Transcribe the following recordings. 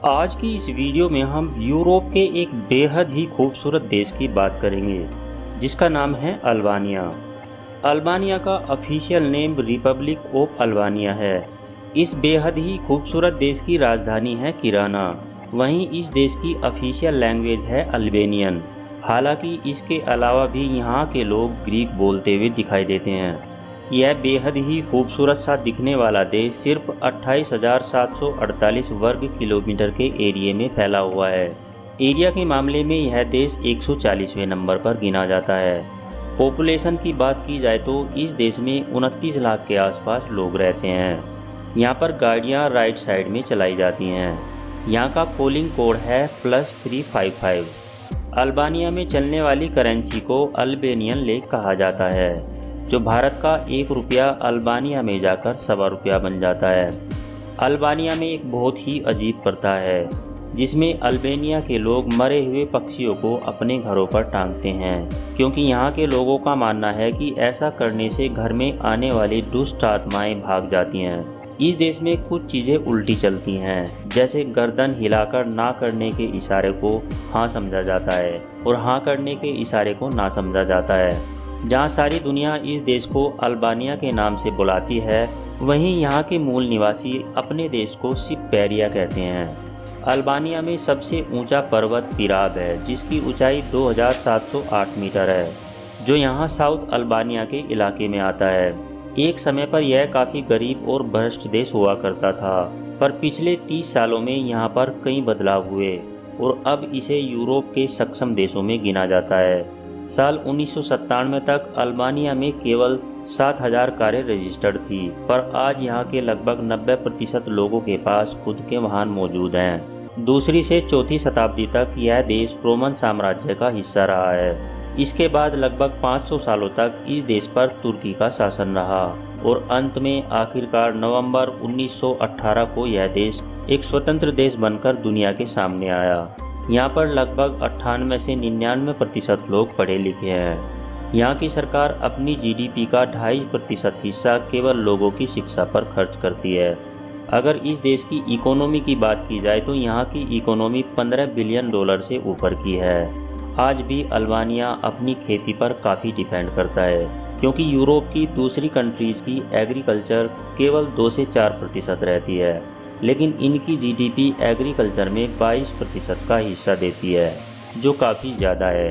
आज की इस वीडियो में हम यूरोप के एक बेहद ही खूबसूरत देश की बात करेंगे जिसका नाम है अल्बानिया। अल्बानिया का official name Republic of Albania है। इस बेहद ही खूबसूरत देश की राजधानी है तिराना। वहीं इस देश की ऑफिशियल लैंग्वेज है अल्बेनियन। हालांकि इसके अलावा भी यहाँ के लोग ग्रीक बोलते हुए दिखाई देते हैं। यह बेहद ही खूबसूरत सा दिखने वाला देश सिर्फ 28,748 वर्ग किलोमीटर के एरिया में फैला हुआ है। एरिया के मामले में यह देश 140वें नंबर पर गिना जाता है। पॉपुलेशन की बात की जाए तो इस देश में 29 लाख के आसपास लोग रहते हैं। यहाँ पर गाड़ियाँ राइट साइड में चलाई जाती हैं। यहाँ का पोलिंग कोड है +355। अल्बानिया में चलने वाली करेंसी को अल्बेनियन लेक कहा जाता है, जो भारत का 1 रुपया अल्बानिया में जाकर ₹1.25 बन जाता है। अल्बानिया में एक बहुत ही अजीब प्रथा है जिसमें अल्बानिया के लोग मरे हुए पक्षियों को अपने घरों पर टांगते हैं, क्योंकि यहाँ के लोगों का मानना है कि ऐसा करने से घर में आने वाली दुष्ट आत्माएं भाग जाती हैं। इस देश में कुछ चीज़ें उल्टी चलती हैं, जैसे गर्दन हिलाकर ना करने के इशारे को हाँ समझा जाता है और हाँ करने के इशारे को ना समझा जाता है। जहाँ सारी दुनिया इस देश को अल्बानिया के नाम से बुलाती है, वहीं यहाँ के मूल निवासी अपने देश को सिपपेरिया कहते हैं। अल्बानिया में सबसे ऊंचा पर्वत पिराब है, जिसकी ऊंचाई 2708 मीटर है, जो यहाँ साउथ अल्बानिया के इलाके में आता है। एक समय पर यह काफ़ी गरीब और भ्रष्ट देश हुआ करता था, पर पिछले 30 सालों में यहाँ पर कई बदलाव हुए और अब इसे यूरोप के सक्षम देशों में गिना जाता है। साल 1997 तक अल्बानिया में केवल 7,000 कारें रजिस्टर्ड थी, पर आज यहाँ के लगभग 90% लोगों के पास खुद के वाहन मौजूद हैं। दूसरी से चौथी शताब्दी तक यह देश रोमन साम्राज्य का हिस्सा रहा है। इसके बाद लगभग 500 सालों तक इस देश पर तुर्की का शासन रहा और अंत में आखिरकार नवंबर 1918 को यह देश एक स्वतंत्र देश बनकर दुनिया के सामने आया। यहाँ पर लगभग 98 से 99% लोग पढ़े लिखे हैं। यहाँ की सरकार अपनी जीडीपी का 2.5% हिस्सा केवल लोगों की शिक्षा पर खर्च करती है। अगर इस देश की इकोनॉमी की बात की जाए तो यहाँ की इकोनॉमी $15 बिलियन से ऊपर की है। आज भी अल्बानिया अपनी खेती पर काफ़ी डिपेंड करता है, क्योंकि यूरोप की दूसरी कंट्रीज़ की एग्रीकल्चर केवल 2 से 4% रहती है, लेकिन इनकी जीडीपी एग्रीकल्चर में 22% का हिस्सा देती है, जो काफ़ी ज़्यादा है।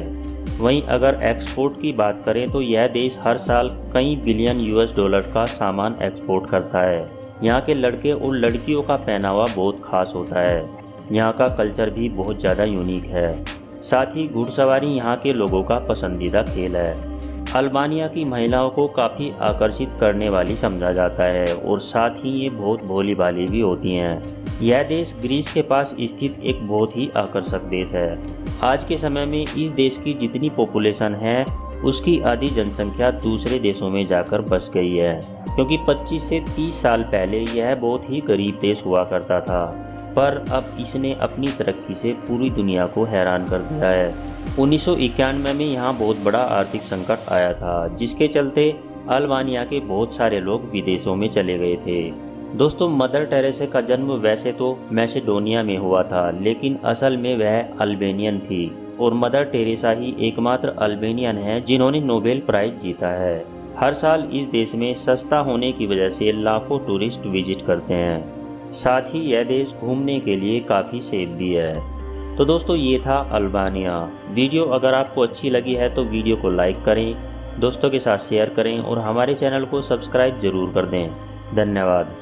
वहीं अगर एक्सपोर्ट की बात करें तो यह देश हर साल कई बिलियन $US का सामान एक्सपोर्ट करता है। यहाँ के लड़के और लड़कियों का पहनावा बहुत खास होता है। यहाँ का कल्चर भी बहुत ज़्यादा यूनिक है। साथ ही घुड़सवारी यहाँ के लोगों का पसंदीदा खेल है। अल्बानिया की महिलाओं को काफ़ी आकर्षित करने वाली समझा जाता है और साथ ही ये बहुत भोली भाली भी होती हैं। यह देश ग्रीस के पास स्थित एक बहुत ही आकर्षक देश है। आज के समय में इस देश की जितनी पॉपुलेशन है, उसकी आधी जनसंख्या दूसरे देशों में जाकर बस गई है, क्योंकि 25 से 30 साल पहले यह बहुत ही गरीब देश हुआ करता था, पर अब इसने अपनी तरक्की से पूरी दुनिया को हैरान कर दिया है। 1991 में यहाँ बहुत बड़ा आर्थिक संकट आया था, जिसके चलते अल्बानिया के बहुत सारे लोग विदेशों में चले गए थे। दोस्तों, मदर टेरेसा का जन्म वैसे तो मैसेडोनिया में हुआ था, लेकिन असल में वह अल्बेनियन थी और मदर टेरेसा ही एकमात्र अल्बेनियन है जिन्होंने नोबेल प्राइज जीता है। हर साल इस देश में सस्ता होने की वजह से लाखों टूरिस्ट विजिट करते हैं। साथ ही यह देश घूमने के लिए काफ़ी सेफ भी है। तो दोस्तों, ये था अल्बानिया। वीडियो अगर आपको अच्छी लगी है तो वीडियो को लाइक करें, दोस्तों के साथ शेयर करें और हमारे चैनल को सब्सक्राइब ज़रूर कर दें। धन्यवाद।